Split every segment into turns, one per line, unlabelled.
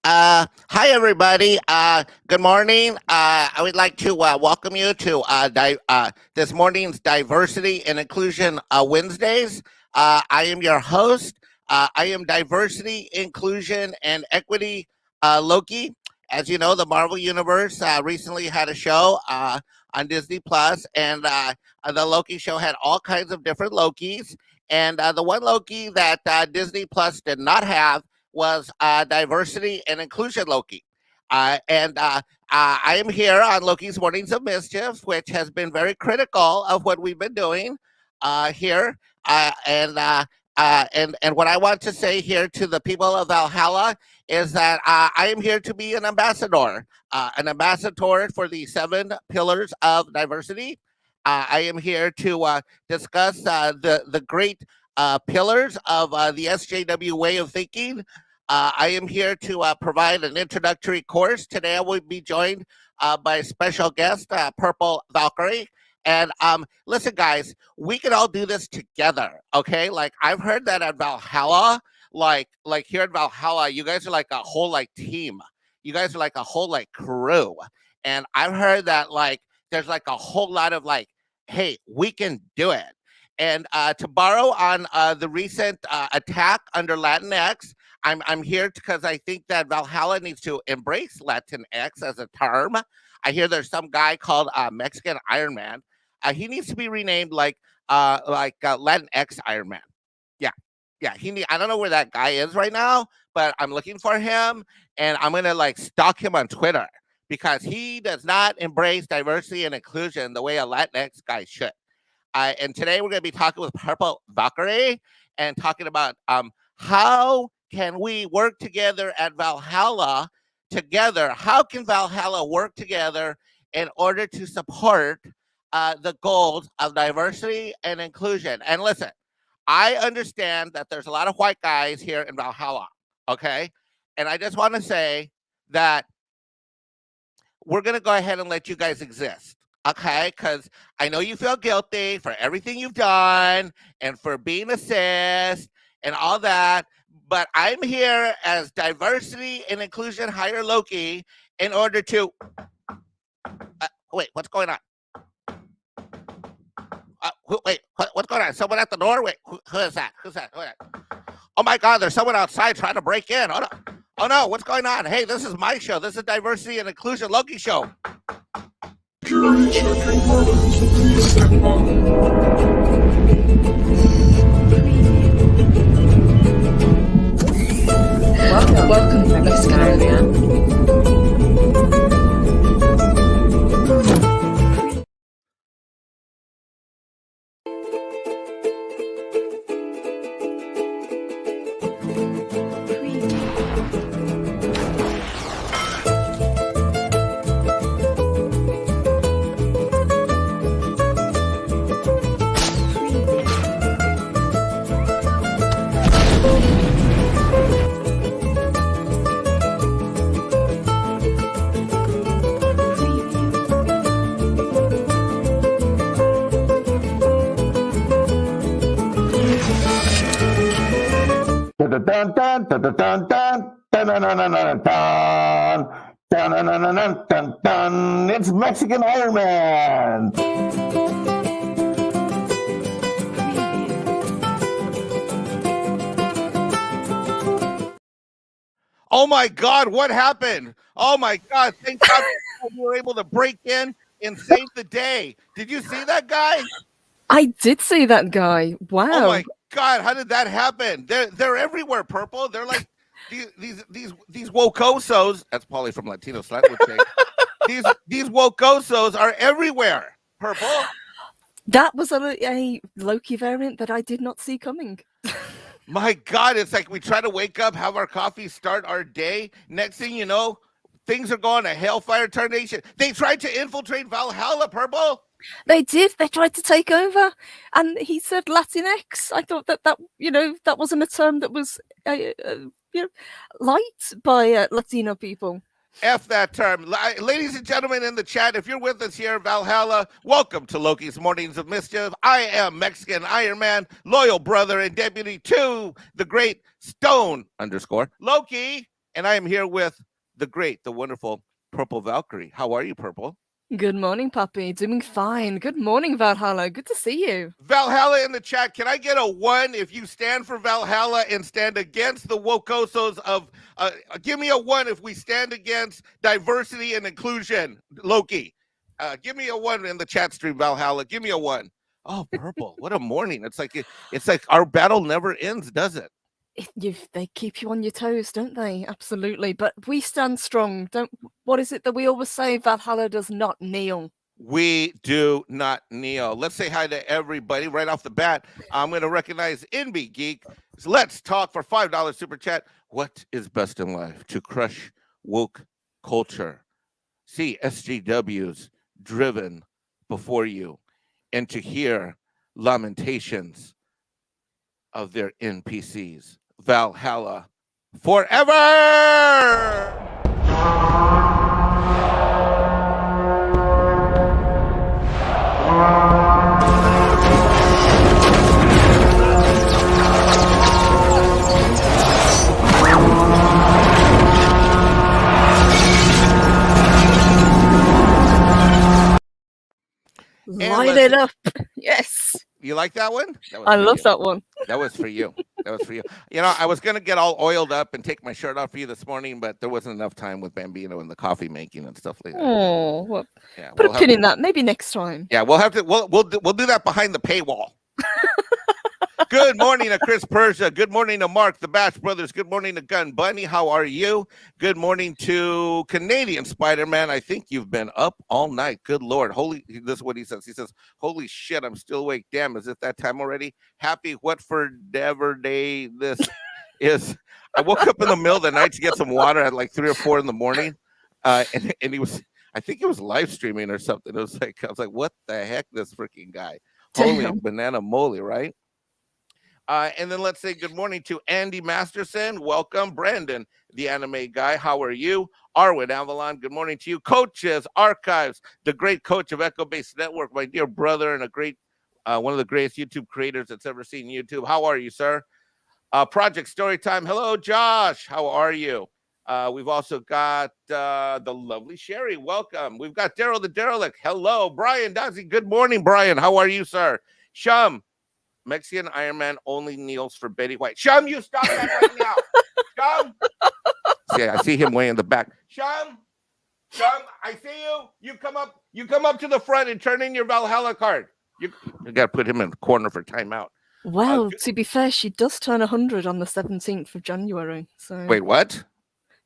Hi, everybody. Good morning. I would like to welcome you to this morning's Diversity and Inclusion Wednesdays. I am your host. I am Diversity, Inclusion, and Equity Loki. As you know, the Marvel Universe recently had a show on Disney Plus, and the Loki show had all kinds of different Lokis. And the one Loki that Disney Plus did not have was diversity and inclusion Loki. I am here on Loki's Mornings of Mischief, which has been very critical of what we've been doing here. And what I want to say here to the people of Valhalla is that I am here to be an ambassador for the 7 pillars of diversity. I am here to discuss the great pillars of the SJW way of thinking. I am here to provide an introductory course. Today I will be joined by a special guest, Purple Valkyrie. And listen, guys, we can all do this together, okay? Like I've heard that at Valhalla, like here at Valhalla, you guys are like a whole like team. You guys are like a whole like crew. And I've heard that like there's like a whole lot of like, hey, we can do it. And to borrow on the recent attack under Latinx, I'm here because I think that Valhalla needs to embrace Latinx as a term. I hear there's some guy called Mexican Ironman. He needs to be renamed like Latinx Ironman. Yeah, yeah. I don't know where that guy is right now, but I'm looking for him, and I'm gonna like stalk him on Twitter because he does not embrace diversity and inclusion the way a Latinx guy should. And today we're going to be talking with Purple Valkyrie and talking about how can we work together at Valhalla together? How can Valhalla work together in order to support the goals of diversity and inclusion? And listen, I understand that there's a lot of white guys here in Valhalla, okay? And I just want to say that we're going to go ahead and let you guys exist. Okay, because I know you feel guilty for everything you've done and for being a cis and all that, but I'm here as diversity and inclusion higher Loki in order to wait, what's going on? What's going on? Someone at the door? Wait, who is that? Who's that? Oh my God, there's someone outside trying to break in. Oh no, what's going on? Hey, this is my show. This is Diversity and Inclusion Loki Show.
During checking products, please step on.
Welcome to Mexican Ironman.
It's Mexican Ironman.
Oh my God, what happened? Oh my God, thank God we were able to break in and save the day. Did you see that guy?
I did see that guy. Wow.
Oh my God, how did that happen? They're everywhere, Purple. They're like these wokosos. That's Polly from Latino Slut would say. These wokosos are everywhere, Purple.
That was a Loki variant that I did not see coming.
My God, it's like we try to wake up, have our coffee, start our day. Next thing you know, things are going to hellfire tarnation. They tried to infiltrate Valhalla, Purple.
They did. They tried to take over, and he said Latinx. I thought that wasn't a term that was liked by Latino people.
F that term. Ladies and gentlemen in the chat, if you're with us here in Valhalla, welcome to Loki's Mornings of Mischief. I am Mexican Ironman, loyal brother and deputy to the great Stone _ Loki. And I am here with the great, the wonderful Purple Valkyrie. How are you, Purple?
Good morning, puppy. Doing fine. Good morning, Valhalla. Good to see you.
Valhalla in the chat. Can I get a 1 if you stand for Valhalla and stand against the wokosos of? Give me a 1 if we stand against diversity and inclusion, Loki. Give me a 1 in the chat stream, Valhalla. Give me a 1. Oh, Purple! What a morning! It's like our battle never ends, does it?
They keep you on your toes, don't they? Absolutely. But we stand strong. What is it that we always say? Valhalla does not kneel.
We do not kneel. Let's say hi to everybody right off the bat. I'm going to recognize NB Geek. Let's talk for $5 super chat. What is best in life? To crush woke culture. See SJWs driven before you, and to hear lamentations of their NPCs. Valhalla forever!
Light it up. Yes.
You like that one?
I love that one.
That was for you. That was for you. You know, I was going to get all oiled up and take my shirt off for you this morning, but there wasn't enough time with Bambino and the coffee making and stuff like that.
Oh, well,
yeah,
put a pin in that. Maybe next time.
Yeah, we'll have to. We'll do that behind the paywall. Good morning to Chris Persia. Good morning to Mark, the Bash Brothers. Good morning to Gun Bunny. How are you? Good morning to Canadian Spider-Man. I think you've been up all night. Good Lord. This is what he says. He says, holy shit, I'm still awake. Damn, is it that time already? Happy whatever day this is. I woke up in the middle of the night to get some water at like 3 or 4 in the morning. And he was, I think he was live streaming or something. I was like, what the heck, this freaking guy? Holy banana moly, right? And then let's say good morning to Andy Masterson. Welcome. Brandon, the anime guy. How are you? Arwin Avalon, good morning to you. Coaches, Archives, the great coach of Echo Base Network, my dear brother, and a great, one of the greatest YouTube creators that's ever seen YouTube. How are you, sir? Project Storytime. Hello, Josh. How are you? We've also got the lovely Sherry. Welcome. We've got Daryl the Derelict. Hello, Brian Dazzy. Good morning, Brian. How are you, sir? Shum. Mexican Ironman only kneels for Betty White. Shum, you stop that right now. Shum. See, I see him way in the back. Shum, I see you. You come up to the front and turn in your Valhalla card. You got to put him in the corner for timeout.
Well, to be fair, she does turn 100 on the 17th of January. So
wait, what?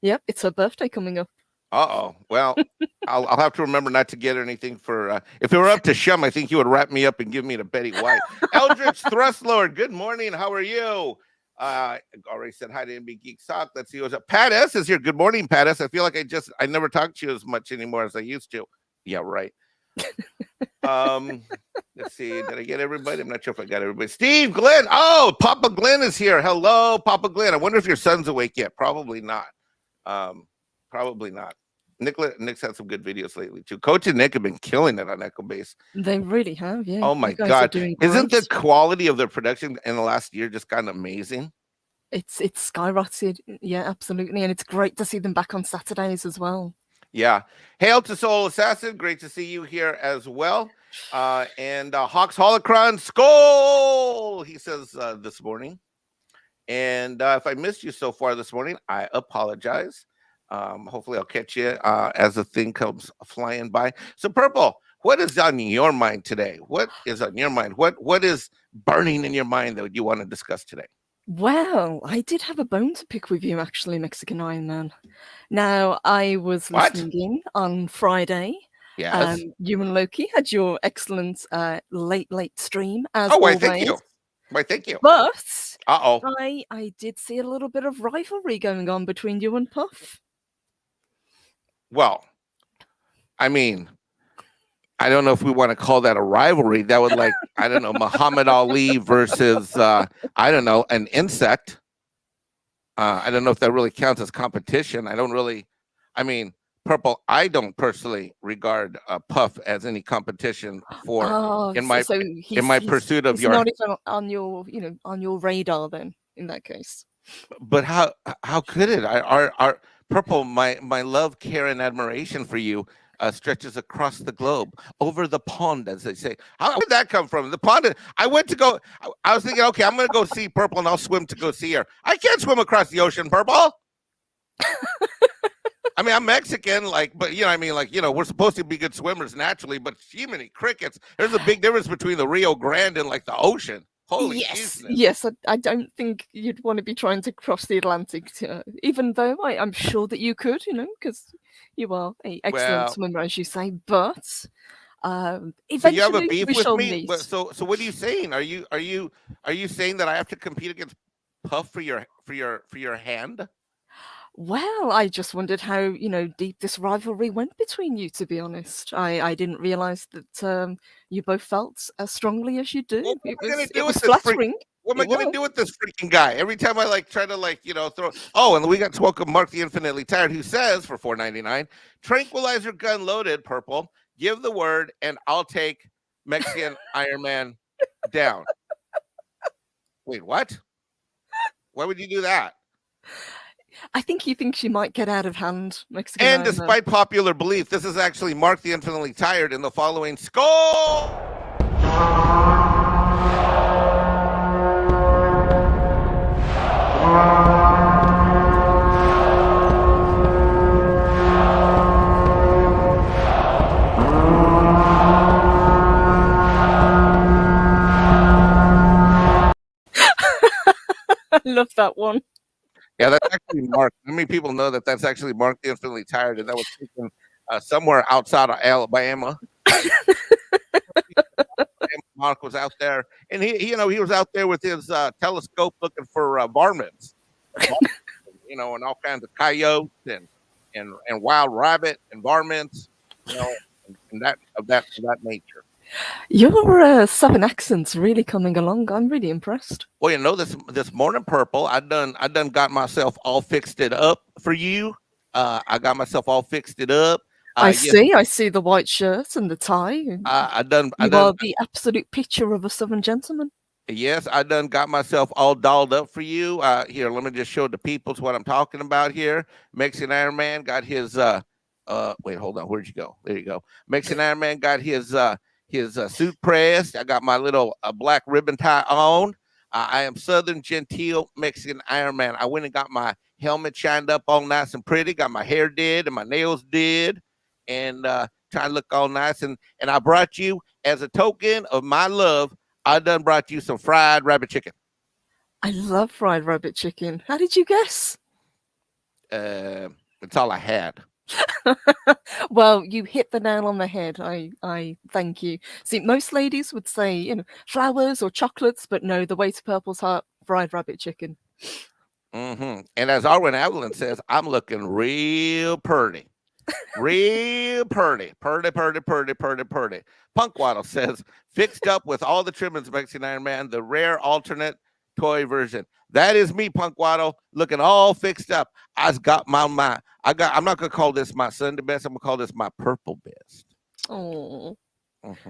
Yep, it's her birthday coming up.
Uh-oh. Well, I'll have to remember not to get her anything for if it were up to Shum, I think he would wrap me up and give me to Betty White. Eldritch Thrustlord, good morning. How are you? Already said hi to MB Geek Sock. Let's see what's up. Pat S is here. Good morning, Pat S. I feel like I never talk to you as much anymore as I used to. Yeah, right. Let's see. Did I get everybody? I'm not sure if I got everybody. Steve Glenn. Oh, Papa Glenn is here. Hello, Papa Glenn. I wonder if your son's awake yet. Probably not. Probably not. Nick's had some good videos lately too. Coach and Nick have been killing it on Echo Base.
They really have, yeah.
Oh my God. Isn't the quality of their production in the last year just gotten amazing?
It's skyrocketed. Yeah, absolutely. And it's great to see them back on Saturdays as well.
Yeah. Hail to Soul Assassin. Great to see you here as well. And Hawks Holocron Skull, he says this morning. And if I missed you so far this morning, I apologize. Hopefully I'll catch you as the thing comes flying by. So Purple, what is on your mind today? What is on your mind? What is burning in your mind that you want to discuss today?
Well, I did have a bone to pick with you, actually, Mexican Ironman. Now, I was listening in on Friday.
Yes.
You and Loki had your excellent late stream as always.
Thank you. Why, thank you.
But I did see a little bit of rivalry going on between you and Puff.
Well, I mean, I don't know if we want to call that a rivalry. That would I don't know, Muhammad Ali versus, I don't know, an insect. I don't know if that really counts as competition. Purple, I don't personally regard Puff as any competition for in my pursuit of your.
Not even on your radar then. In that case,
But how could it? Our Purple, my love, care, and admiration for you stretches across the globe, over the pond, as they say. How did that come from? The pond. I went to go. I was thinking, okay, I'm going to go see Purple, and I'll swim to go see her. I can't swim across the ocean, Purple. I mean, I'm Mexican, but we're supposed to be good swimmers naturally, but many crickets. There's a big difference between the Rio Grande and the ocean. Holy
yes. I don't think you'd want to be trying to cross the Atlantic, even though I'm sure that you could, because you are an excellent swimmer, as you say. But eventually,
so you have a beef
we
with
shall
me.
meet.
So what are you saying? Are you saying that I have to compete against Puff for your hand?
Well, I just wondered how deep this rivalry went between you. To be honest, I didn't realize that you both felt as strongly as you do. It was flattering.
What am I going to do with this freaking guy? Every time I try to throw. Oh, and we got to welcome Mark the Infinitely Tired, who says for $4.99, tranquilizer gun loaded, Purple. Give the word, and I'll take Mexican Ironman down. Wait, what? Why would you do that?
I think he thinks she might get out of hand, Mexican
And
Ironman.
Despite popular belief, this is actually Mark the Infinitely Tired in the following skull.
I love that one.
Yeah, that's actually Mark. How many people know that that's actually Mark the Infinitely Tired, and that was taken somewhere outside of Alabama. Mark was out there, and he was out there with his telescope looking for varmints, and all kinds of coyotes and wild rabbit and varmints, and that of that nature.
Your Southern accent's really coming along. I'm really impressed.
Well, this morning, Purple, I done got myself all fixed it up for you. I got myself all fixed it up.
I see the white shirt and the tie. You are the absolute picture of a Southern gentleman.
Yes, I done got myself all dolled up for you. Here, let me just show the peoples what I'm talking about here. Mexican Ironman got his wait, hold on, where'd you go? There you go. Mexican Ironman got his suit pressed. I got my little black ribbon tie on. I am Southern Genteel Mexican Ironman. I went and got my helmet shined up all nice and pretty. Got my hair did and my nails did, and trying to look all nice. And I brought you, as a token of my love, I done brought you some fried rabbit chicken.
I love fried rabbit chicken. How did you guess?
It's all I had.
Well, you hit the nail on the head. I thank you. See, most ladies would say, flowers or chocolates, but no, the way to Purple's heart, fried rabbit chicken.
Mm-hmm. And as Arwen Avalon says, I'm looking real purty. Real purty. Purty. Punk Waddle says, fixed up with all the trimmings, Mexican Ironman, the rare alternate toy version. That is me, Punk Waddle, looking all fixed up. I'm not gonna call this my Sunday best. I'm gonna call this my purple best.
Oh,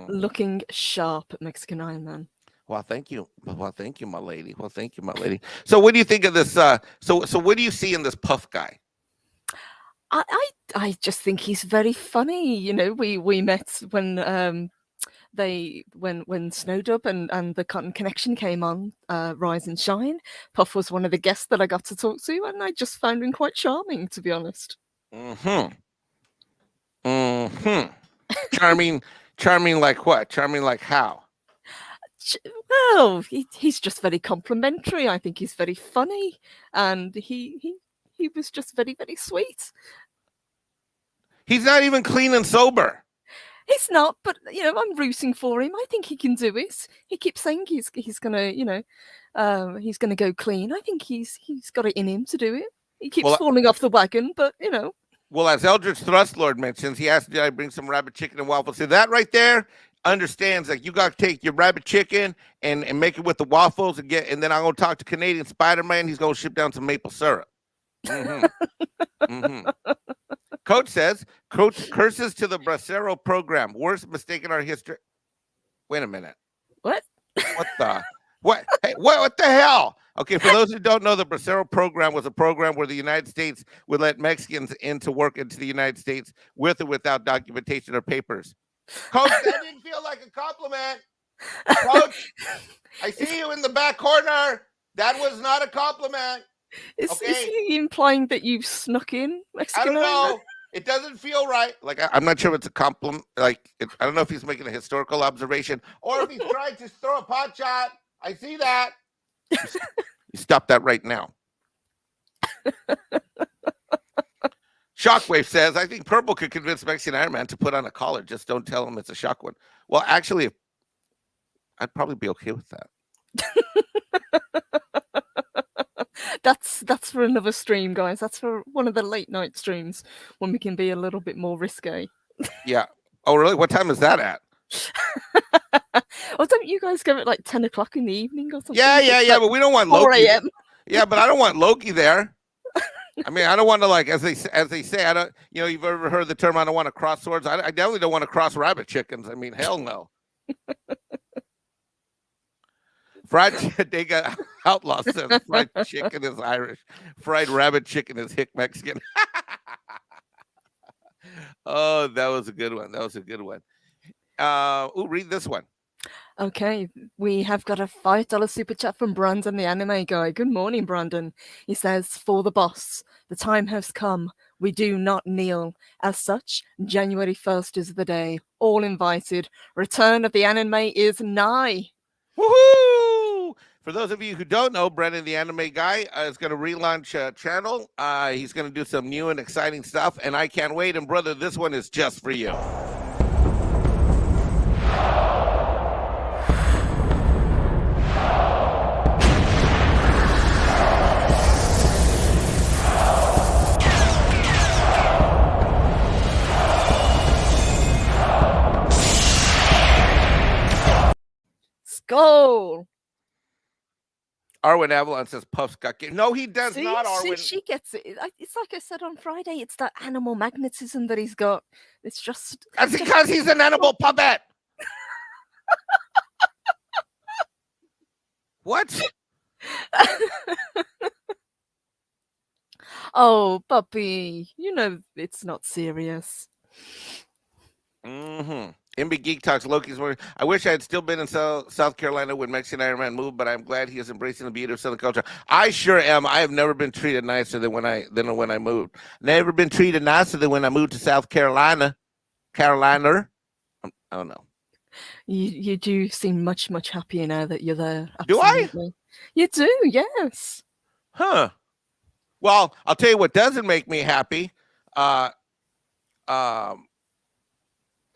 looking sharp, Mexican Ironman.
Well, thank you. Well, thank you, my lady. So, what do you think of this? So what do you see in this Puff guy?
I just think he's very funny. We met when when Snowdub and the Cotton Connection came on, Rise and Shine. Puff was one of the guests that I got to talk to, and I just found him quite charming, to be honest.
Charming like what? Charming like how?
Well, he's just very complimentary. I think he's very funny, and he was just very, very sweet.
He's not even clean and sober.
He's not, but I'm rooting for him. I think he can do it. He keeps saying he's gonna, he's gonna go clean. I think he's got it in him to do it. He keeps falling off the wagon, but
Well, as Eldritch Thrustlord mentions, he asked, "Did I bring some rabbit chicken and waffles?" See, that right there understands that you got to take your rabbit chicken and make it with the waffles and then I'm gonna talk to Canadian Spider-Man. He's gonna ship down some maple syrup. Coach says, curses to the Bracero program. Worst mistake in our history. Wait a minute.
What?
What the? What? Hey, what the hell? Okay, for those who don't know, the Bracero program was a program where the United States would let Mexicans in to work into the United States with or without documentation or papers. Coach, that didn't feel like a compliment. Coach, I see you in the back corner. That was not a compliment.
Is
Okay.
he implying that you've snuck in Mexican
I don't
Ironman?
know. It doesn't feel right. Like I'm not sure if it's a compliment. Like I don't know if he's making a historical observation or if he's trying to throw a pot shot. I see that. You stop that right now. Shockwave says, I think Purple could convince Mexican Ironman to put on a collar. Just don't tell him it's a shock one. Well, actually, I'd probably be okay with that.
That's for another stream, guys. That's for one of the late night streams when we can be a little bit more risque.
Yeah. Oh, really? What time is that at?
Or don't you guys go at like 10 o'clock in the evening or something?
Yeah.
It's
But
like
we don't want
4
Loki.
a.m.
Yeah, but I don't want Loki there. I mean, I don't want to, like, as they say, I don't. You know, you've ever heard the term? I don't want to cross swords. I definitely don't want to cross rabbit chickens. I mean, hell no. Fried they got outlaw says fried chicken is Irish, fried rabbit chicken is hick Mexican. Oh, that was a good one. Read this one.
Okay, we have got a $5 super chat from Brandon, the anime guy. Good morning, Brandon. He says, for the boss, the time has come. We do not kneel. As such, January 1st is the day. All invited. Return of the anime is nigh.
Woohoo! For those of you who don't know, Brendan, the anime guy, is going to relaunch a channel. He's going to do some new and exciting stuff, and I can't wait. And brother, this one is just for you.
Skull.
Arwen Avalon says Puff's got game. No, he does not, Arwen.
She gets it. It's like I said on Friday. It's that animal magnetism that he's got. It's just.
That's because he's an animal puppet. What?
Oh, puppy. You know it's not serious.
Mm-hmm. MB Geek Talks Loki's morning. I wish I had still been in South Carolina when Mexican Ironman moved, but I'm glad he is embracing the beauty of Southern culture. I sure am. I have never been treated nicer than when I moved. Never been treated nicer than when I moved to South Carolina. I don't know.
You do seem much happier now that you're there.
Do I?
Absolutely. You do, yes.
Huh. Well, I'll tell you what doesn't make me happy.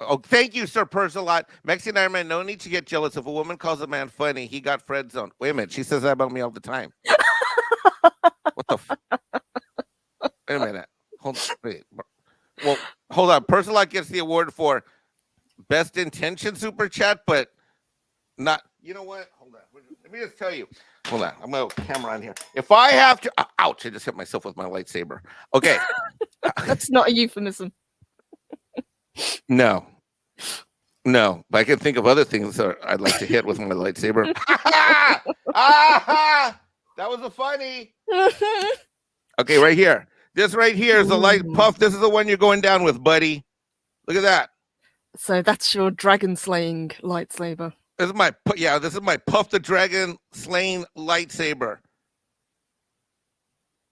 Oh, thank you, Sir Persalot. Mexican Ironman, no need to get jealous. If a woman calls a man funny, he got friend zoned. Wait a minute. She says that about me all the time. What the Wait a minute. Well, hold on. Persalot gets the award for best intention super chat, but not. You know what? Hold on. Let me just tell you. Hold on. I'm going to camera on here. If I have to. Ouch. I just hit myself with my lightsaber. Okay.
That's not a euphemism.
No, but I can think of other things that I'd like to hit with my lightsaber. That was a funny. Okay, right here. This right here is the light puff. This is the one you're going down with, buddy. Look at that.
So that's your dragon slaying lightsaber.
This is my Puff the Dragon slaying lightsaber.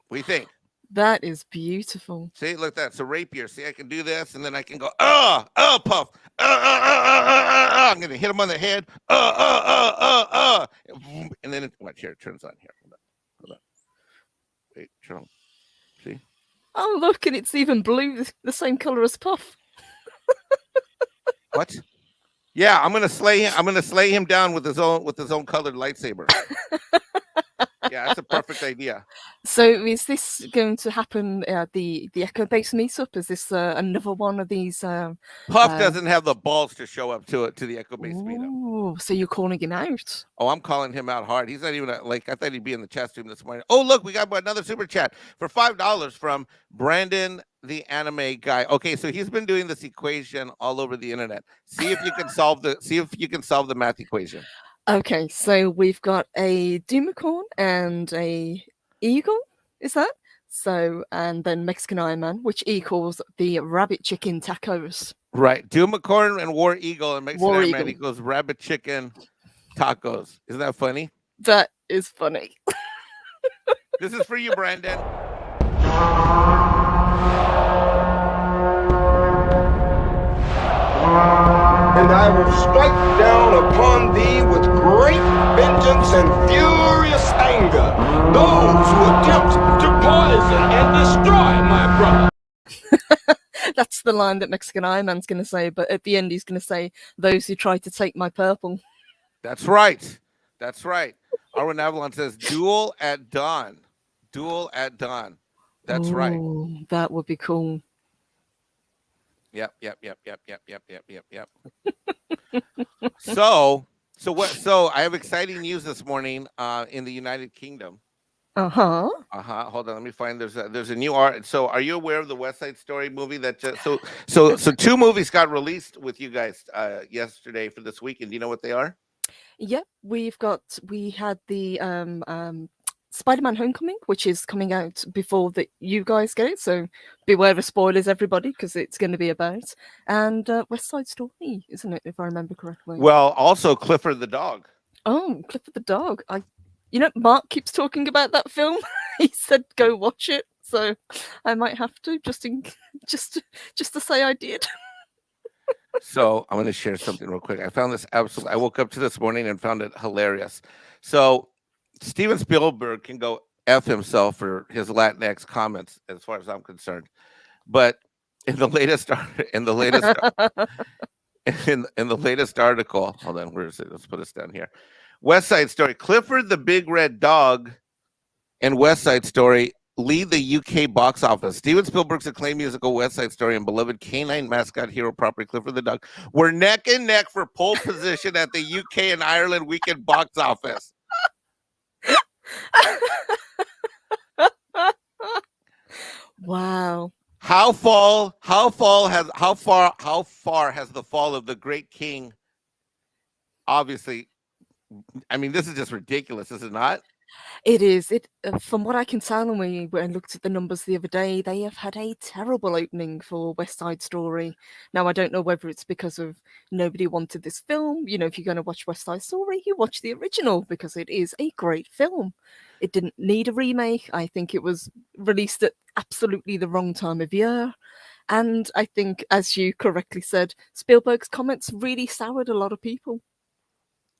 What do you think?
That is beautiful.
See, look, that's a rapier. See, I can do this, and then I can go, Puff. I'm gonna hit him on the head. And then watch here, it turns on here. Hold on. Wait, turn on. See?
Oh, look, and it's even blue, the same color as Puff.
What? Yeah, I'm gonna slay him. I'm gonna slay him down with his own colored lightsaber. Yeah, that's a perfect idea.
So is this going to happen at the Echo Base meetup? Is this another one of these?
Puff doesn't have the balls to show up to the Echo Base meetup.
Oh, so you're calling him out?
Oh, I'm calling him out hard. He's not even I thought he'd be in the chat stream this morning. Oh, look, we got another super chat for $5 from Brandon, the anime guy. Okay, so he's been doing this equation all over the internet. See if you can solve the math equation.
Okay, so we've got a Doomicorn and a Eagle, is that? So, and then Mexican Ironman, which equals the rabbit chicken tacos.
Right. Doomicorn and War Eagle and Mexican
War
Iron
Eagle.
Man equals rabbit chicken tacos. Isn't that funny?
That is funny.
This is for you, Brandon.
And I will strike down upon thee with great vengeance and furious anger those who attempt to poison and destroy my brother.
That's the line that Mexican Ironman's going to say, but at the end he's going to say, those who try to take my purple.
That's right. That's right. Arwen Avalon says, duel at dawn. Duel at dawn. That's right.
Ooh, that would be cool.
Yep. So I have exciting news this morning in the United Kingdom.
Uh-huh.
Hold on, let me find there's a new art. So are you aware of the West Side Story movie that just so two movies got released with you guys yesterday for this weekend? Do you know what they are?
Yep, we had the Spider-Man Homecoming, which is coming out before that you guys get it, so beware of spoilers, everybody, because it's going to be about, and West Side Story, isn't it, if I remember correctly?
Well, also Clifford the dog.
Oh, Clifford the dog. Mark keeps talking about that film. He said go watch it, so I might have to just to say I did.
So I'm going to share something real quick. I found this I woke up to this morning and found it hilarious. So Steven Spielberg can go F himself for his Latinx comments, as far as I'm concerned. But in the latest article, hold on, where is it? Let's put this down here. West Side Story. Clifford the Big Red Dog and West Side Story lead the UK box office. Steven Spielberg's acclaimed musical West Side Story and beloved canine mascot hero property Clifford the Dog were neck and neck for pole position at the UK and Ireland weekend box office.
Wow.
How far has the fall of the great king? Obviously, I mean, this is just ridiculous, is it not?
It is. From what I can tell, and we went and looked at the numbers the other day, they have had a terrible opening for West Side Story. Now, I don't know whether it's because of nobody wanted this film. You know, if you're going to watch West Side Story, you watch the original because it is a great film. It didn't need a remake. I think it was released at absolutely the wrong time of year. And I think, as you correctly said, Spielberg's comments really soured a lot of people.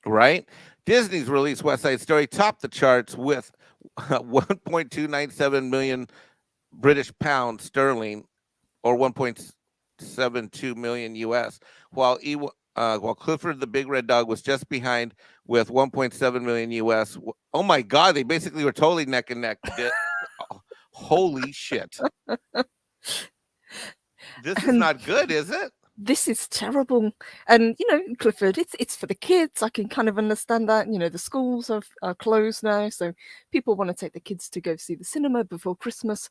Right? Disney's released West Side Story topped the charts with 1.297 million British pounds sterling, or 1.72 million US, while Clifford the Big Red Dog was just behind with 1.7 million US. Oh my God, they basically were totally neck and neck. Holy shit. This is not good, is it?
This is terrible. And, Clifford, it's for the kids. I can kind of understand that. The schools are closed now, so people want to take the kids to go see the cinema before Christmas.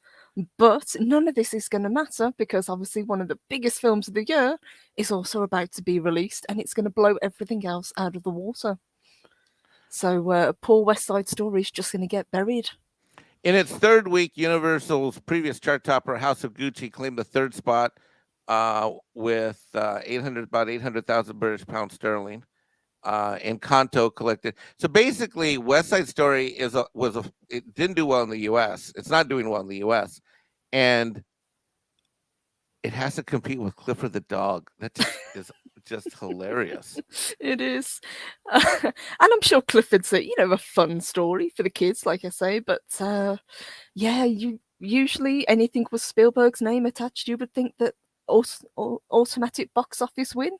But none of this is going to matter because obviously one of the biggest films of the year is also about to be released, and it's going to blow everything else out of the water. So poor West Side Story is just going to get buried.
In its third week, Universal's previous chart topper, House of Gucci, claimed the third spot with about 800,000 British pounds sterling. And Kanto collected. So basically, West Side Story it didn't do well in the U.S. It's not doing well in the U.S. and it has to compete with Clifford the Dog. That is just hilarious.
It is, and I'm sure Clifford's a fun story for the kids, like I say. But usually anything with Spielberg's name attached, you would think that automatic box office win.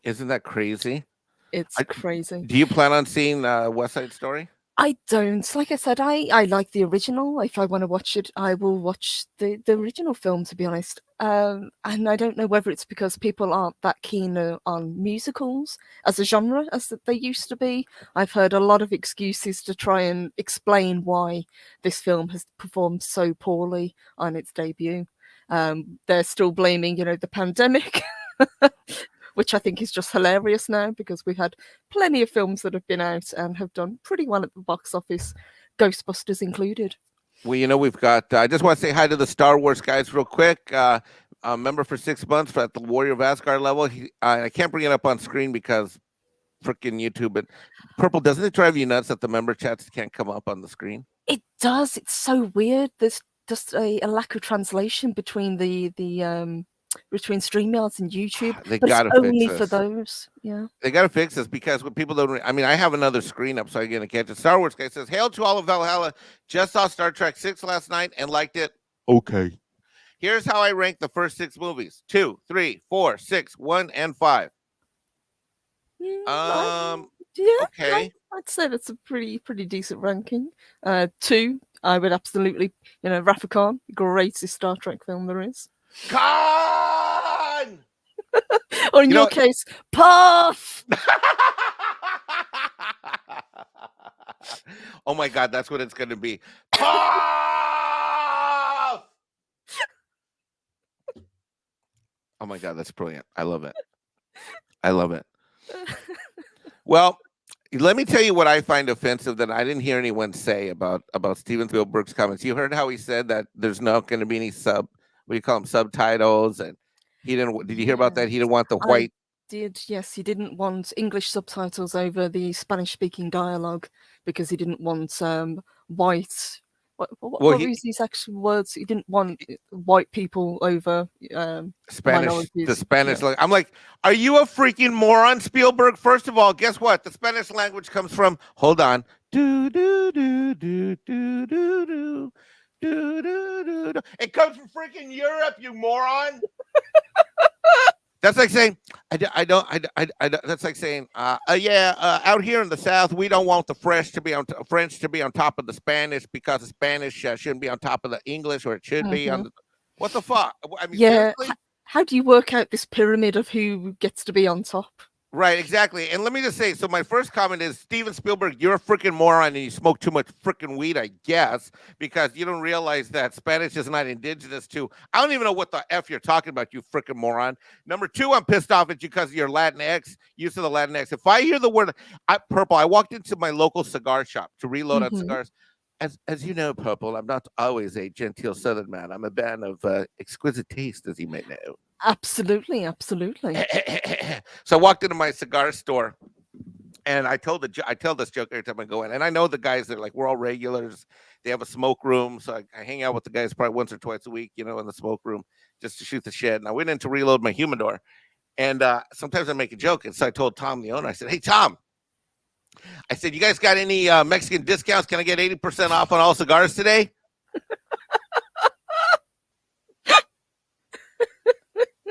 Isn't that crazy?
It's crazy.
Do you plan on seeing West Side Story?
I don't. Like I said, I like the original. If I want to watch it, I will watch the original film, to be honest. And I don't know whether it's because people aren't that keen on musicals as a genre as they used to be. I've heard a lot of excuses to try and explain why this film has performed so poorly on its debut. They're still blaming, the pandemic. which I think is just hilarious now because we've had plenty of films that have been out and have done pretty well at the box office, Ghostbusters included.
Well, we've got. I just want to say hi to the Star Wars guys real quick. Member for 6 months at the Warrior of Asgard level. I can't bring it up on screen because freaking YouTube. But Purple, doesn't it drive you nuts that the member chats can't come up on the screen?
It does. It's so weird. There's just a lack of translation between the between StreamYards and YouTube.
They
but
gotta
it's
fix
only
this.
for those. Yeah.
They got to fix this because when people don't. I mean, I have another screen up, so I'm gonna catch it. Star Wars guy says, "Hail to all of Valhalla! Just saw Star Trek 6 last night and liked it. Okay. Here's how I rank the first 6 movies: 2, 3, 4, 6, 1, and 5.
Yeah.
Okay.
I'd say that's a pretty decent ranking. 2, I would absolutely, Wrath of Khan, greatest Star Trek film there is.
Khan!
Or in your case, Puff!
Oh my God, that's what it's going to be. Puff! Oh my God, that's brilliant. I love it. I love it. Well, let me tell you what I find offensive that I didn't hear anyone say about Steven Spielberg's comments. You heard how he said that there's not going to be any subtitles, and he didn't. Did you hear about that? He didn't want the white.
Yes, he didn't want English subtitles over the Spanish-speaking dialogue because he didn't want white. What were his actual words? He didn't want white people over
Spanish.
minorities.
The Spanish. Yeah. I'm like, are you a freaking moron, Spielberg? First of all, guess what? The Spanish language comes from. Hold on. Do do do do do do do do do do. It comes from freaking Europe, you moron. That's like saying, that's like saying, out here in the South, we don't want the French to be on top of the Spanish because the Spanish shouldn't be on top of the English, or it should be on the, what the fuck? I mean,
yeah.
Seriously?
How do you work out this pyramid of who gets to be on top?
Right, exactly. And let me just say, so my first comment is, Steven Spielberg, you're a freaking moron and you smoke too much freaking weed, I guess, because you don't realize that Spanish is not indigenous to. I don't even know what the F you're talking about, you freaking moron. Number 2, I'm pissed off at you because of your Latinx, use of the Latinx. If I hear the word Purple, I walked into my local cigar shop to reload on cigars. As you know, Purple, I'm not always a genteel Southern man. I'm a man of exquisite taste, as you may know.
Absolutely.
So I walked into my cigar store, and I tell this joke every time I go in. And I know the guys that, like, we're all regulars. They have a smoke room, so I hang out with the guys probably once or twice a week, in the smoke room, just to shoot the shit. And I went in to reload my humidor, and sometimes I make a joke. And so I told Tom, the owner, I said, "Hey, Tom," I said, "you guys got any Mexican discounts? Can I get 80% off on all cigars today?"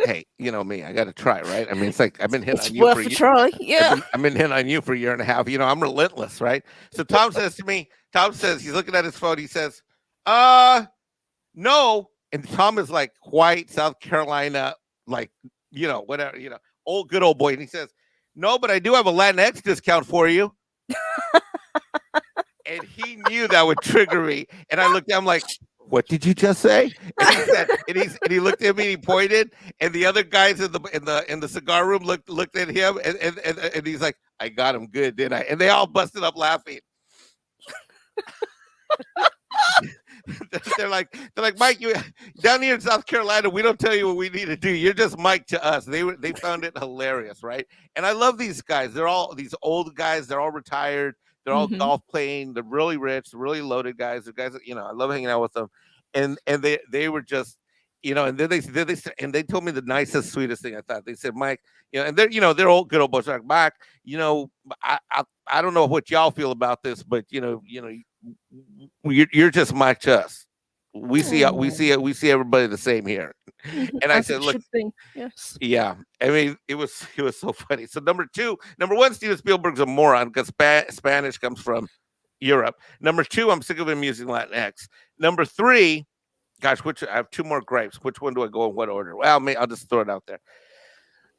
Hey, you know me. I got to try, right? I mean, it's like I've been hitting on you for a year.
Try. Yeah.
I've been hitting on you for a year and a half. I'm relentless, right? So Tom says to me, he's looking at his phone. He says, no. And Tom is like white, South Carolina, like, whatever, good old boy. And he says, "No, but I do have a Latinx discount for you." And he knew that would trigger me. And I looked at him like, "What did you just say?" And he said, and he looked at me and he pointed, and the other guys in the cigar room looked at him, and he's like, "I got him good, didn't I?" And they all busted up laughing. They're like, "Mike, you down here in South Carolina, we don't tell you what we need to do. You're just Mike to us." They found it hilarious, right? And I love these guys. They're all these old guys. They're all retired. They're all golf playing. They're really rich, really loaded guys. The guys that, I love hanging out with them. And they were just, and then they told me the nicest, sweetest thing. I thought they said, "Mike, and they're old, good old boys. Like, Mike, I don't know what y'all feel about this, but you're just Mike to us. We see everybody the same here." And I said, "Look,
yes,
yeah." I mean, it was so funny. So number 1, Steven Spielberg's a moron because Spanish comes from Europe. Number 2, I'm sick of him using Latinx. Number 3, gosh, I have 2 more gripes. Which one do I go in what order? Well, I'll just throw it out there.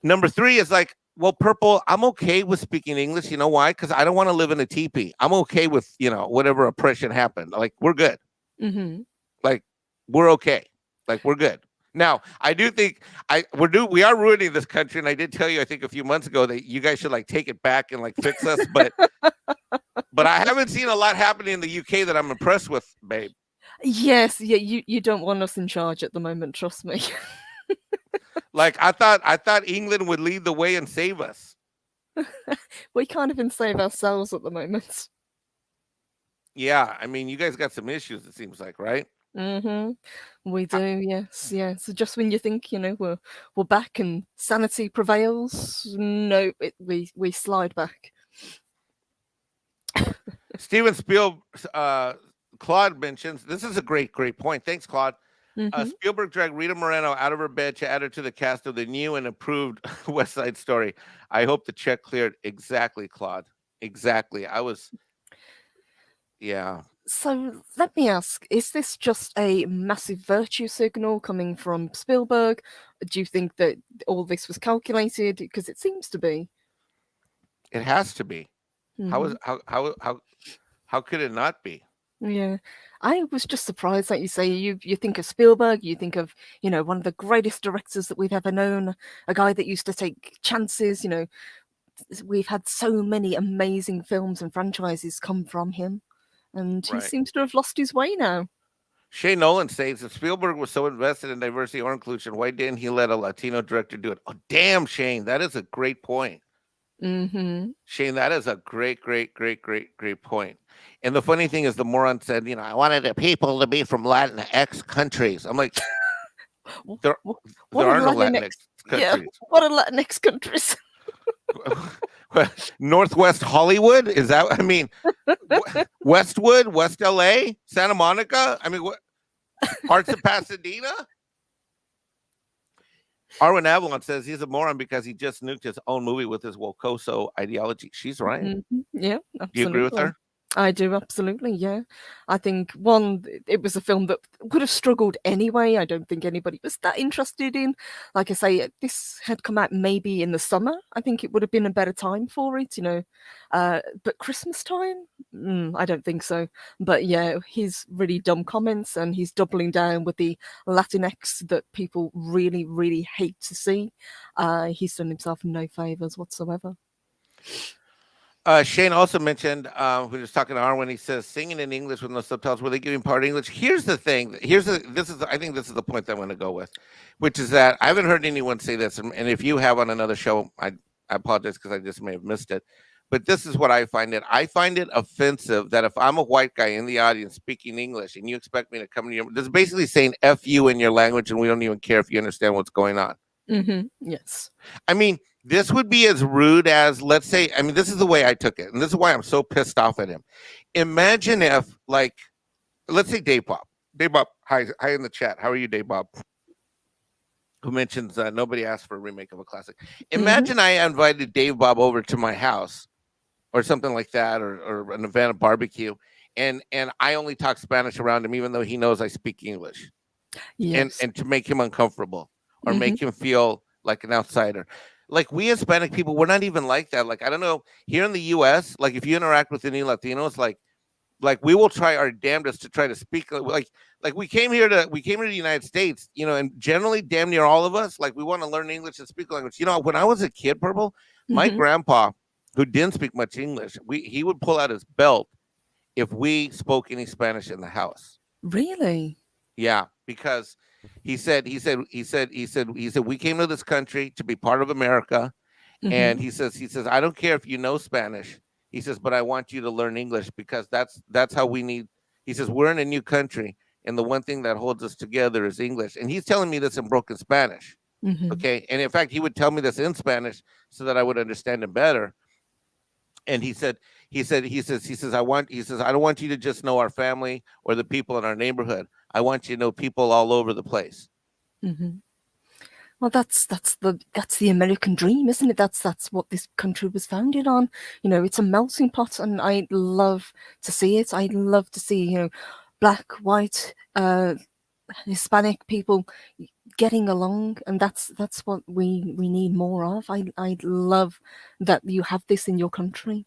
Number 3 is like, well, Purple, I'm okay with speaking English. You know why? Because I don't want to live in a teepee. I'm okay with, whatever oppression happened. Like, we're good.
Mm-hmm.
Like, we're okay. Like, we're good. Now, I do think we are ruining this country, and I did tell you, I think a few months ago, that you guys should like take it back and like fix us, but I haven't seen a lot happening in the UK that I'm impressed with, babe.
Yes, yeah, you don't want us in charge at the moment, trust me.
Like I thought England would lead the way and save us.
We can't even save ourselves at the moment.
Yeah, I mean, you guys got some issues, it seems like, right?
We do, yes, yeah. So just when you think, we're back and sanity prevails, no, we slide back.
Steven Claude mentions, this is a great point. Thanks, Claude. Spielberg dragged Rita Moreno out of her bed to add her to the cast of the new and improved West Side Story. I hope the check cleared. Exactly, Claude. Exactly. Yeah.
So let me ask, is this just a massive virtue signal coming from Spielberg? Do you think that all this was calculated? Because it seems to be.
It has to be. How could it not be?
Yeah, I was just surprised that you say you think of Spielberg, you think of, one of the greatest directors that we've ever known, a guy that used to take chances, we've had so many amazing films and franchises come from him, and he seems to have lost his way now.
Shane Nolan says, if Spielberg was so invested in diversity or inclusion, why didn't he let a Latino director do it? Oh, damn, Shane, that is a great point. Shane, that is a great point. And the funny thing is, the moron said, I wanted the people to be from Latinx countries. I'm like, there are no Latinx countries.
Yeah, what are Latinx countries?
Northwest Hollywood? Is that, I mean, Westwood, West LA, Santa Monica? I mean, what? Parts of Pasadena? Arwen Avalon says he's a moron because he just nuked his own movie with his Wokoso ideology. She's right.
Yeah, absolutely.
Do you agree with her?
I do, absolutely, yeah. I think, it was a film that would have struggled anyway. I don't think anybody was that interested in. Like I say, this had come out maybe in the summer. I think it would have been a better time for it, But Christmas time? I don't think so. But yeah, his really dumb comments, and he's doubling down with the Latinx that people really, really hate to see. He's done himself no favors whatsoever.
Shane also mentioned, we were just talking to Arwen, he says, singing in English with no subtitles, were they giving part English? Here's the thing. I think this is the point that I'm going to go with, which is that I haven't heard anyone say this. And if you have on another show, I apologize because I just may have missed it. But this is what I find it. I find it offensive that if I'm a white guy in the audience speaking English and you expect me to come to your, this is basically saying F you in your language and we don't even care if you understand what's going on.
Yes.
I mean, this would be as rude as, let's say, I mean, this is the way I took it. And this is why I'm so pissed off at him. Imagine if, like, let's say Dave Bob. Dave Bob, hi in the chat. How are you, Dave Bob? Who mentions nobody asked for a remake of a classic. Imagine I invited Dave Bob over to my house or something like that, or an event, a barbecue, and I only talk Spanish around him, even though he knows I speak English.
Yes.
And to make him uncomfortable or make him feel like an outsider. Like, we Hispanic people, we're not even like that. Like, I don't know, here in the US, like, if you interact with any Latinos, like we will try our damnedest to try to speak like we came here to the United States, and generally damn near all of us, like, we want to learn English and speak language. When I was a kid, Purple, my grandpa, who didn't speak much English, he would pull out his belt if we spoke any Spanish in the house.
Really?
Yeah, because he said we came to this country to be part of America, and he says I don't care if you know Spanish. He says, but I want you to learn English because that's how we need. He says we're in a new country, and the one thing that holds us together is English. And he's telling me this in broken Spanish. Okay, and in fact, he would tell me this in Spanish so that I would understand him better. And he says I don't want you to just know our family or the people in our neighborhood. I want you to know people all over the place.
Well, that's the American dream, isn't it? That's what this country was founded on. It's a melting pot, and I love to see it. I love to see black, white, Hispanic people getting along, and that's what we need more of. I love that you have this in your country.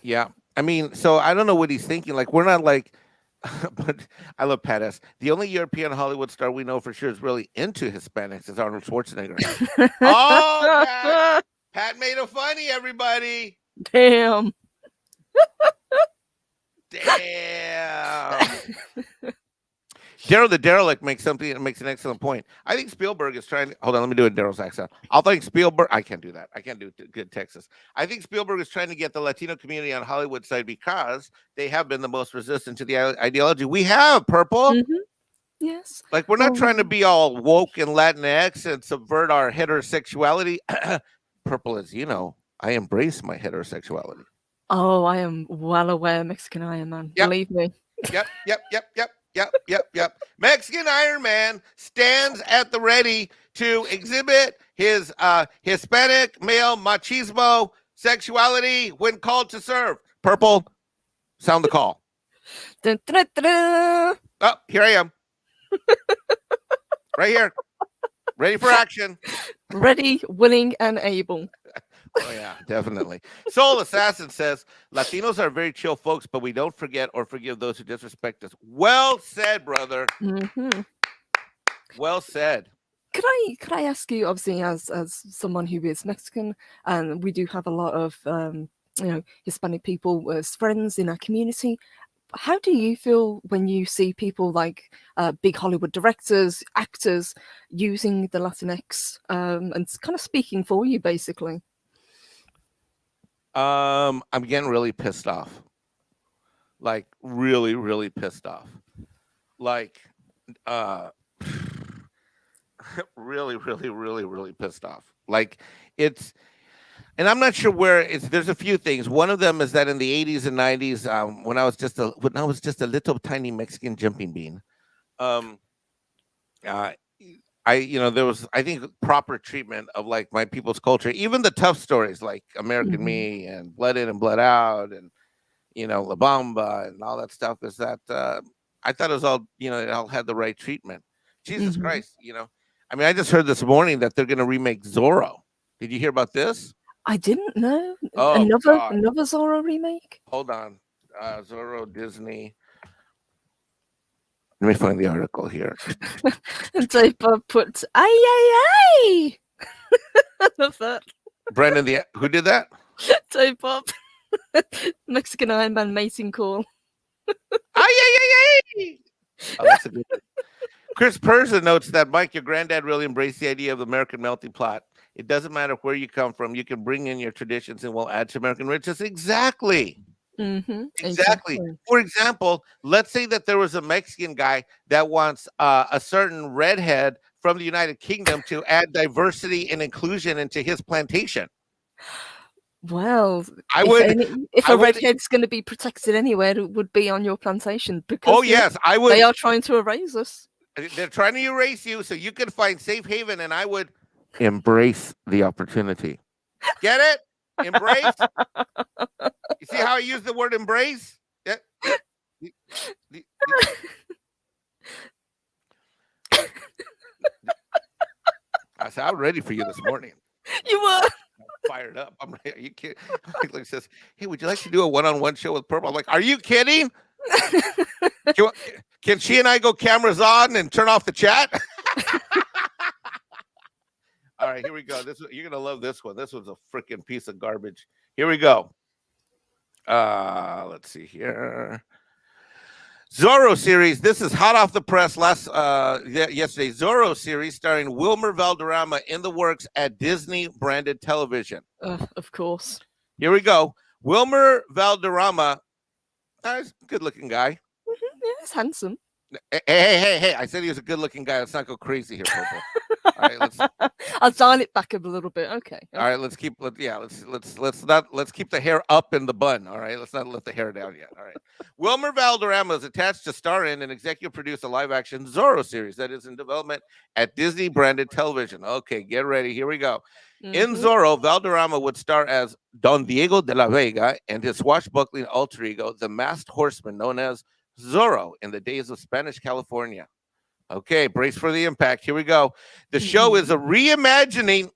Yeah, I mean, so I don't know what he's thinking. Like, we're not like But I love Pat S. The only European Hollywood star we know for sure is really into Hispanics is Arnold Schwarzenegger. Oh, Pat! Pat made a funny, everybody.
Damn.
Damn. Daryl the Derelict makes an excellent point. I think Spielberg is trying to hold on. Let me do a Daryl's accent. I think Spielberg. I can't do that. I can't do good Texas. I think Spielberg is trying to get the Latino community on Hollywood side because they have been the most resistant to the ideology. We have Purple.
Mhm. Yes.
Like we're not trying to be all woke and Latinx and subvert our heterosexuality. Purple, as you know, I embrace my heterosexuality.
Oh, I am well aware, Mexican Iron Man.
Yep.
Believe me.
Yep. Mexican Iron Man stands at the ready to exhibit his Hispanic male machismo sexuality when called to serve. Purple, sound the call.
Dun, dun, dun, dun.
Oh, here I am. Right here. Ready for action.
Ready, willing, and able.
Oh, yeah, definitely. Soul Assassin says, Latinos are very chill folks, but we don't forget or forgive those who disrespect us. Well said, brother.
Mm-hmm.
Well said.
Could I ask you, obviously, as someone who is Mexican, and we do have a lot of Hispanic people as friends in our community. How do you feel when you see people like big Hollywood directors, actors using the Latinx and kind of speaking for you, basically?
I'm getting really pissed off. Like really, really pissed off. Like really, really, really, really pissed off. Like it's, and I'm not sure where it's. There's a few things. One of them is that in the 80s and 90s, when I was just a little tiny Mexican jumping bean, there was, I think, proper treatment of like my people's culture, even the tough stories like American Me and Blood In and Blood Out and La Bamba and all that stuff. Is that I thought it was all it all had the right treatment. Jesus Christ, I mean, I just heard this morning that they're going to remake Zorro. Did you hear about this?
I didn't know.
Oh,
another Zorro remake?
Hold on. Zorro Disney. Let me find the article here.
And Taper put, ay. I love that.
Brendan, who did that?
Taper. Mexican Iron Man mating call.
Ay. Oh, that's a good one. Chris Persa notes that, Mike, your granddad really embraced the idea of the American melting pot. It doesn't matter where you come from. You can bring in your traditions and we'll add to American richness. Exactly. Exactly. For example, let's say that there was a Mexican guy that wants a certain redhead from the United Kingdom to add diversity and inclusion into his plantation.
Well, if a redhead's going to be protected anywhere, it would be on your plantation. Because
yes, I would.
They are trying to erase us.
They're trying to erase you so you can find safe haven, and I would embrace the opportunity. Get it? Embrace. You see how I use the word embrace? Yeah. I said, I'm ready for you this morning.
You were.
Fired up. I'm ready. Are you kidding? Like says, hey, would you like to do a one-on-one show with Purple? I'm like, are you kidding? Can she and I go cameras on and turn off the chat? All right, here we go. You're gonna love this one. This was a freaking piece of garbage. Here we go. Let's see here. Zorro series. This is hot off the press yesterday. Zorro series starring Wilmer Valderrama in the works at Disney branded television.
Of course.
Here we go. Wilmer Valderrama. He's a good-looking guy.
Yeah, he's handsome.
Hey! I said he was a good-looking guy. Let's not go crazy here, Purple. All right,
I'll dial it back a little bit. Okay.
All right, let's keep the hair up in the bun. All right, let's not let the hair down yet. All right. Wilmer Valderrama is attached to star in and executive produce a live-action Zorro series that is in development at Disney branded television. Okay, get ready. Here we go. In Zorro, Valderrama would star as Don Diego de la Vega and his swashbuckling alter ego, the masked horseman known as Zorro in the days of Spanish California. Okay, brace for the impact. Here we go. The show is a reimagining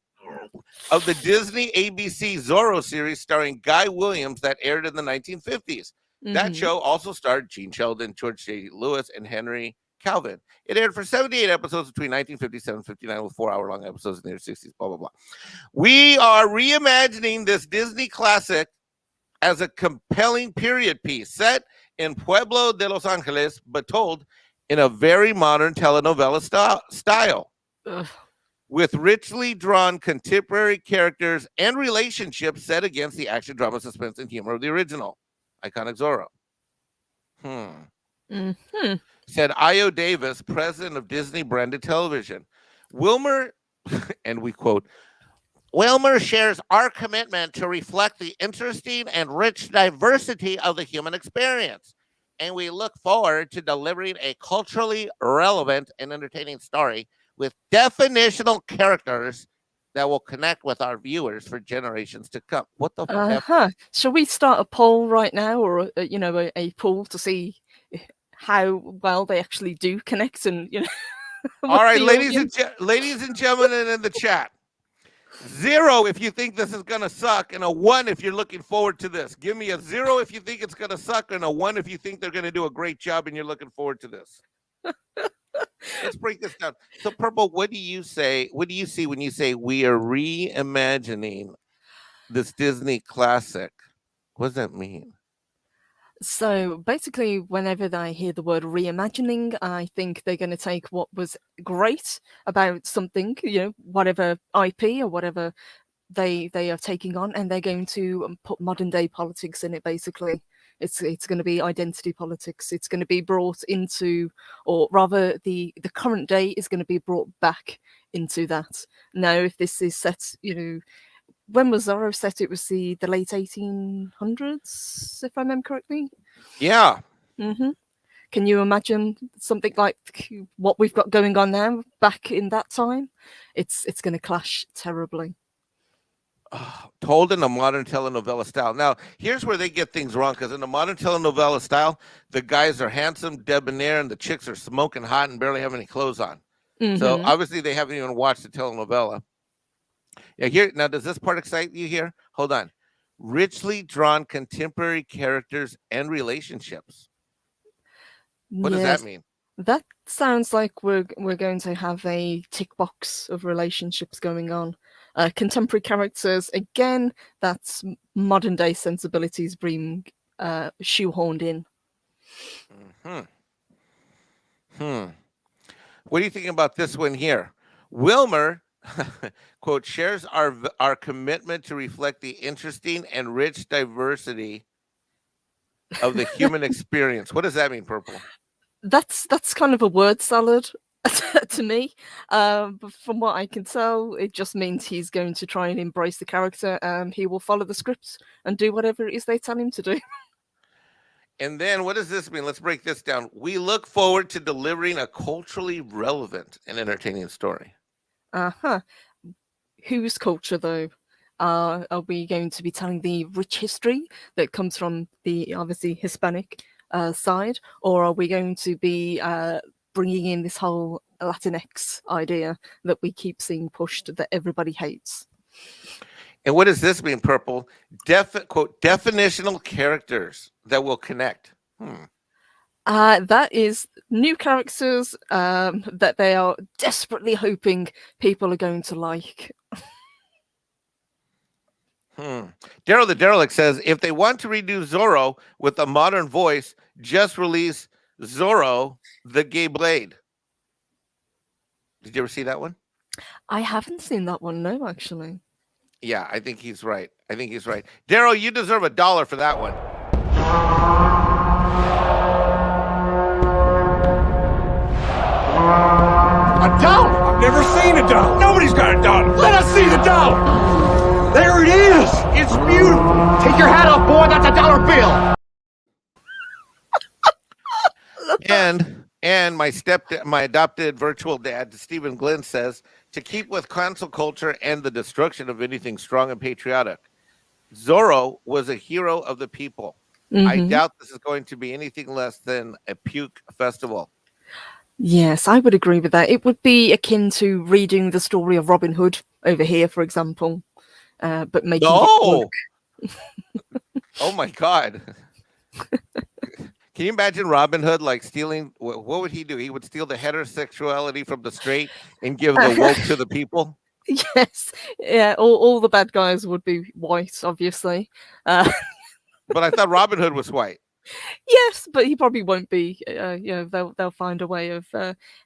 of the Disney ABC Zorro series starring Guy Williams that aired in the 1950s. That show also starred Gene Sheldon, George J. Lewis, and Henry Calvin. It aired for 78 episodes between 1957 and 59 with 4-hour-long episodes in the 60s, blah, blah, blah. We are reimagining this Disney classic as a compelling period piece set in Pueblo de Los Angeles, but told in a very modern telenovela style. With richly drawn contemporary characters and relationships set against the action, drama, suspense, and humor of the original. Iconic Zorro. Said Io Davis, president of Disney Branded Television. Wilmer, and we quote, Wilmer shares our commitment to reflect the interesting and rich diversity of the human experience. And we look forward to delivering a culturally relevant and entertaining story with definitional characters that will connect with our viewers for generations to come. What the fuck?
Shall we start a poll right now, or a poll to see how well they actually do connect? And
all right, ladies and gentlemen in the chat, 0 if you think this is gonna suck, and a 1 if you're looking forward to this. Give me a 0 if you think it's gonna suck, and a 1 if you think they're gonna do a great job and you're looking forward to this. Let's break this down. So, Purple, what do you say? What do you see when you say we are reimagining this Disney classic? What does that mean?
So basically, whenever I hear the word reimagining, I think they're going to take what was great about something, whatever IP or whatever they are taking on, and they're going to put modern day politics in it. Basically, it's going to be identity politics. It's going to be brought into, or rather, the current day is going to be brought back into that. Now, if this is set, when was Zorro set? It was the late 1800s, if I remember correctly.
Yeah.
Can you imagine something like what we've got going on now back in that time? It's going to clash terribly.
Told in a modern telenovela style. Now, here's where they get things wrong, because in the modern telenovela style, the guys are handsome, debonair, and the chicks are smoking hot and barely have any clothes on. So obviously they haven't even watched the telenovela. Yeah, here now, does this part excite you here? Hold on. Richly drawn contemporary characters and relationships. What does that mean?
That sounds like we're going to have a tick box of relationships going on. Contemporary characters, again, that's modern day sensibilities being shoehorned in.
What do you think about this one here? Wilmer, quote, shares our commitment to reflect the interesting and rich diversity of the human experience. What does that mean, Purple?
That's kind of a word salad to me. But from what I can tell, it just means he's going to try and embrace the character, and he will follow the script and do whatever it is they tell him to do.
And then what does this mean? Let's break this down. We look forward to delivering a culturally relevant and entertaining story.
Whose culture, though? Are we going to be telling the rich history that comes from the obviously Hispanic side, or are we going to be bringing in this whole Latinx idea that we keep seeing pushed that everybody hates?
And what does this mean, Purple? Quote, definitional characters that will connect.
That is new characters that they are desperately hoping people are going to like.
Daryl the Derelict says, if they want to redo Zorro with a modern voice, just release Zorro the Gay Blade. Did you ever see that one?
I haven't seen that one, no, actually.
Yeah, I think he's right. Daryl, you deserve $1 for that one.
$1? I've never seen $1. Nobody's got $1. Let us see the dollar. There it is. It's beautiful. Take your hat off, boy. That's $1 bill.
And my adopted virtual dad, Stephen Glenn, says, to keep with cancel culture and the destruction of anything strong and patriotic, Zorro was a hero of the people. I doubt this is going to be anything less than a puke festival.
Yes, I would agree with that. It would be akin to reading the story of Robin Hood over here, for example, but making it work.
Oh my God. Can you imagine Robin Hood like stealing? What would he do? He would steal the heterosexuality from the straight and give the woke to the people.
Yes, yeah. All the bad guys would be white, obviously.
But I thought Robin Hood was white.
Yes, but he probably won't be. They'll find a way of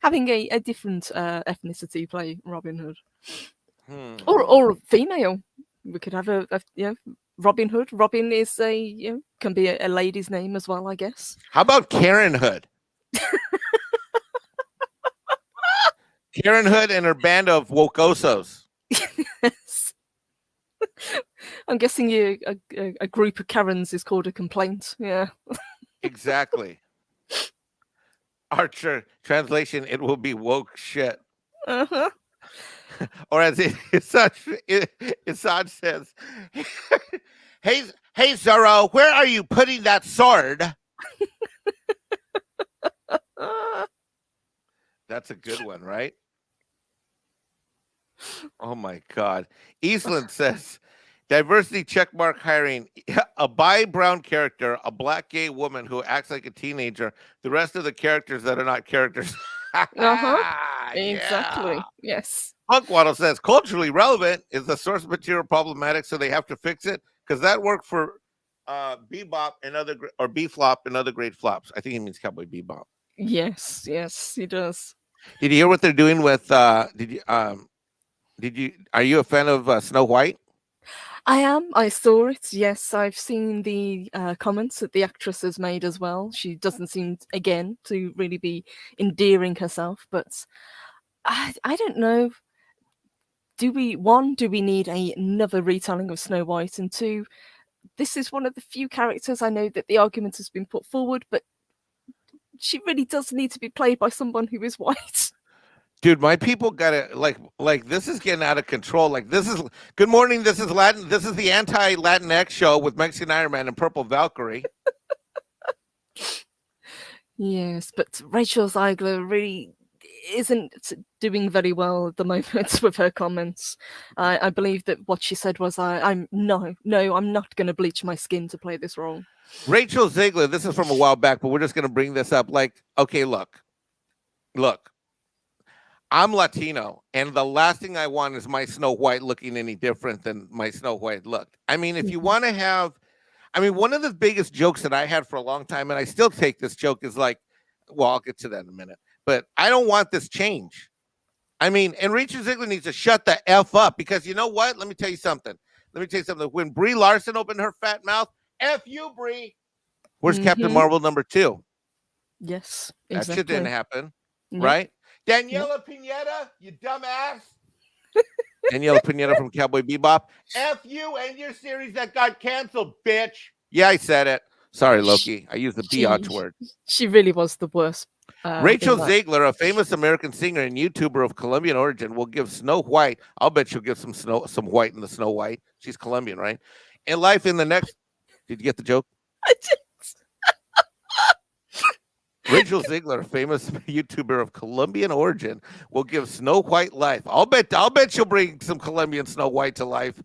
having a different ethnicity play Robin Hood, or female. We could have a Robin Hood. Robin is can be a lady's name as well, I guess.
How about Karen Hood? Karen Hood and her band of wokosos.
Yes. I'm guessing a group of Karens is called a complaint. Yeah.
Exactly. Archer translation: it will be woke shit.
Uh-huh.
Or as Isan says, hey Zorro, where are you putting that sword? That's a good one, right? Oh my God. Eastland says, diversity checkmark hiring a bi-brown character, a black gay woman who acts like a teenager, the rest of the characters that are not characters.
Exactly.
Yeah.
Yes.
Punkwaddle says, culturally relevant is the source material problematic, so they have to fix it? Because that worked for Bebop and or B-Flop and other great flops. I think he means Cowboy Bebop.
Yes, he does.
Did you hear what they're doing with are you a fan of Snow White?
I am. I saw it. Yes, I've seen the comments that the actress has made as well. She doesn't seem, again, to really be endearing herself, but I don't know. Do we need another retelling of Snow White? And two, this is one of the few characters I know that the argument has been put forward, but she really does need to be played by someone who is white.
Dude, my people got it. Like this is getting out of control. Like this is Good Morning. This is Latin. This is the anti-Latinx show with Mexican Ironman and Purple Valkyrie.
Yes, but Rachel Ziegler really isn't doing very well at the moment with her comments. I believe that what she said was, I'm not going to bleach my skin to play this role.
Rachel Ziegler, this is from a while back, but we're just going to bring this up. Like, okay, look, I'm Latino, and the last thing I want is my Snow White looking any different than my Snow White looked. I mean, if you want to have, one of the biggest jokes that I had for a long time, and I still take this joke, is like, well, I'll get to that in a minute, but I don't want this change. I mean, and Rachel Ziegler needs to shut the F up, because you know what? Let me tell you something. When Brie Larson opened her fat mouth, F you, Brie. Where's Captain Marvel #2?
Yes, exactly.
That shit didn't happen, right? Daniela Pineda, you dumbass. Daniela Pineda from Cowboy Bebop. F you and your series that got canceled, bitch. Yeah, I said it. Sorry, Loki. I used the biatch word.
She really was the worst.
Rachel Ziegler, a famous American singer and YouTuber of Colombian origin, will give Snow White. I'll bet she'll give some white in the Snow White. She's Colombian, right? In life in the next. Did you get the joke?
I did.
Rachel Ziegler, a famous YouTuber of Colombian origin, will give Snow White life. I'll bet she'll bring some Colombian Snow White to life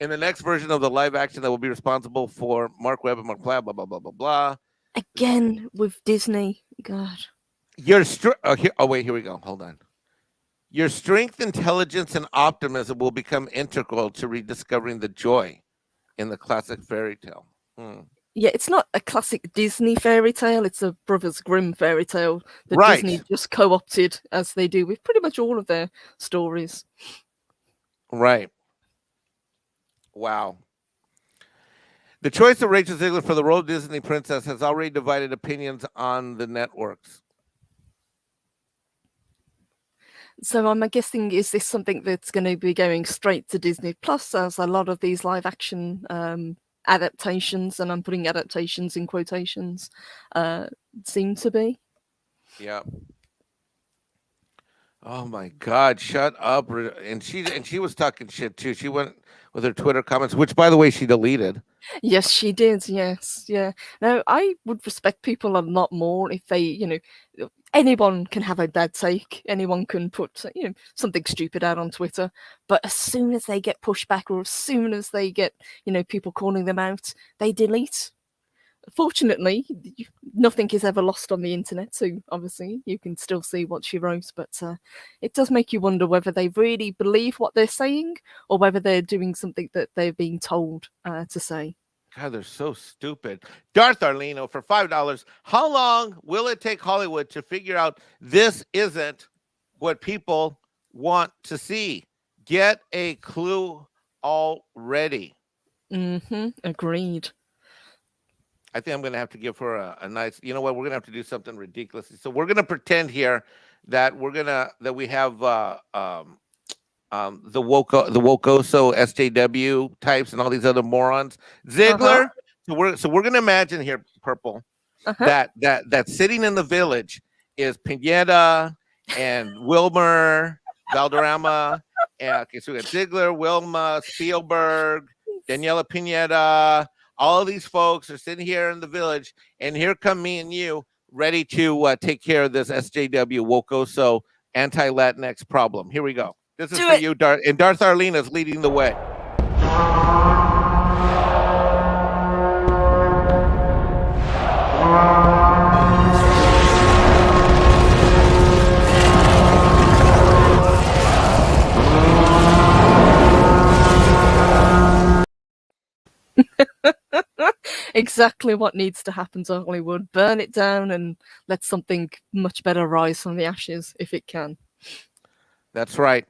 in the next version of the live action that will be responsible for Mark Webb and Mark Platt, blah, blah, blah, blah, blah.
Again with Disney. God.
Here we go. Hold on. Your strength, intelligence, and optimism will become integral to rediscovering the joy in the classic fairy tale.
Yeah, it's not a classic Disney fairy tale. It's a Brothers Grimm fairy tale that Disney just co-opted, as they do with pretty much all of their stories.
Right. Wow. The choice of Rachel Ziegler for the role of Disney princess has already divided opinions on the networks.
So I'm guessing, is this something that's going to be going straight to Disney Plus, as a lot of these live action adaptations, and I'm putting adaptations in quotations, seem to be?
Yeah. Oh my God! Shut up! And she was talking shit too. She went with her Twitter comments, which, by the way, she deleted.
Yes, she did. Yes, yeah. Now, I would respect people a lot more if they, anyone can have a bad take. Anyone can put, something stupid out on Twitter. But as soon as they get pushback, or as soon as they get, people calling them out, they delete. fortunately, nothing is ever lost on the internet, so obviously you can still see what she wrote. But it does make you wonder whether they really believe what they're saying or whether they're doing something that they're being told to say.
God, they're so stupid. Darth Arlino for $5. How long will it take Hollywood to figure out this isn't what people want to see? Get a clue already.
Agreed.
I think I'm going to have to give her a nice. You know what? We're going to have to do something ridiculous. So we're going to pretend here that we have the Wokoso SJW types and all these other morons. Ziegler. So we're going to imagine here, Purple, that sitting in the village is Pineda and Wilmer Valderrama. Okay, so we got Ziegler, Wilma, Spielberg, Daniela Pineda. All of these folks are sitting here in the village, and here come me and you, ready to take care of this SJW Wokoso anti-Latinx problem. Here we go. This is for you, Darth, and Darth Arlina is leading the way.
Exactly what needs to happen to Hollywood. Burn it down and let something much better rise from the ashes if it can.
That's right.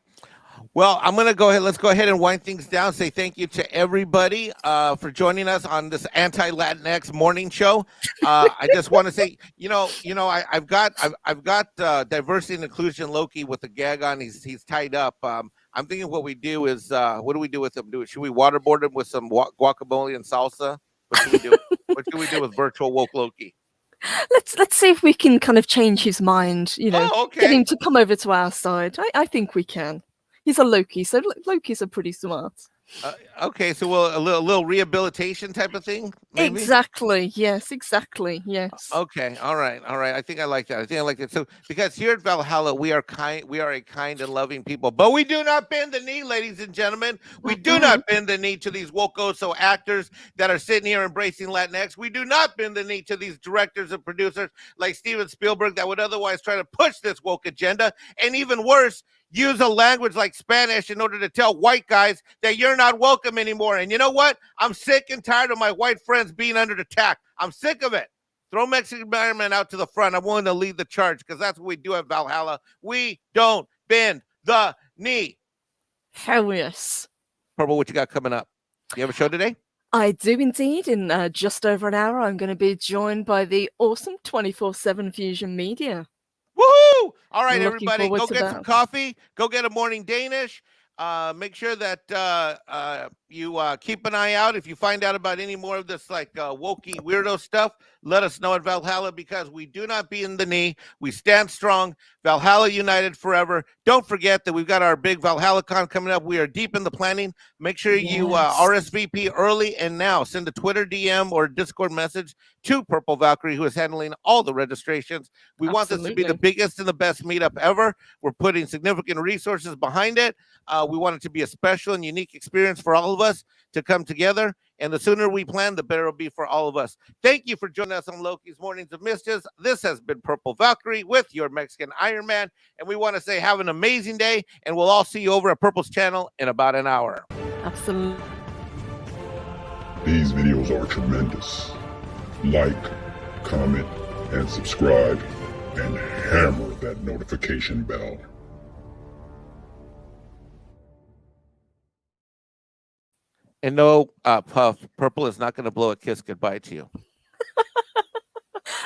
Well, I'm going to go ahead. Let's go ahead and wind things down. Say thank you to everybody for joining us on this anti-Latinx morning show. I just want to say, I've got diversity and inclusion Loki with the gag on. He's tied up. I'm thinking what we do is, what do we do with him? Should we waterboard him with some guacamole and salsa? What should we do? What should we do with virtual woke Loki?
Let's see if we can kind of change his mind. Get him to come over to our side. I think we can. He's a Loki, so Lokis are pretty smart.
Okay, so a little rehabilitation type of thing, maybe?
Exactly. Yes. Exactly. Yes.
Okay. All right. I think I like that. So because here at Valhalla, we are a kind and loving people, but we do not bend the knee, ladies and gentlemen. We do not bend the knee to these wokoso actors that are sitting here embracing Latinx. We do not bend the knee to these directors and producers like Steven Spielberg that would otherwise try to push this woke agenda, and even worse, use a language like Spanish in order to tell white guys that you're not welcome anymore. And you know what? I'm sick and tired of my white friends being under attack. I'm sick of it. Throw Mexican Ironman out to the front. I'm willing to lead the charge because that's what we do at Valhalla. We don't bend the knee.
Hell yes.
Purple, what you got coming up? You have a show today?
I do indeed. In just over an hour, I'm going to be joined by the awesome 24/7 Fusion Media.
Woohoo! All right, everybody, go get some coffee. Go get a morning Danish. Make sure that you keep an eye out. If you find out about any more of this wokey weirdo stuff, let us know at Valhalla because we do not bend the knee. We stand strong. Valhalla united forever. Don't forget that we've got our big Valhalla Con coming up. We are deep in the planning. Make sure you RSVP early and now. Send a Twitter DM or Discord message to Purple Valkyrie, who is handling all the registrations. We want this to be the biggest and the best meetup ever. We're putting significant resources behind it. We want it to be a special and unique experience for all of us to come together. And the sooner we plan, the better it'll be for all of us. Thank you for joining us on Loki's Mornings of Mischief. This has been Purple Valkyrie with your Mexican Ironman. And we want to say have an amazing day. And we'll all see you over at Purple's channel in about an hour.
Absolutely.
These videos are tremendous. Like, comment, and subscribe. And hammer that notification bell.
And no, Puff, Purple is not going to blow a kiss goodbye to you.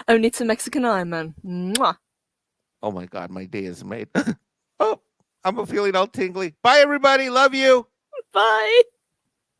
Only to Mexican Ironman. Mwah.
Oh my God, my day is made. Oh, I'm feeling all tingly. Bye, everybody. Love you.
Bye.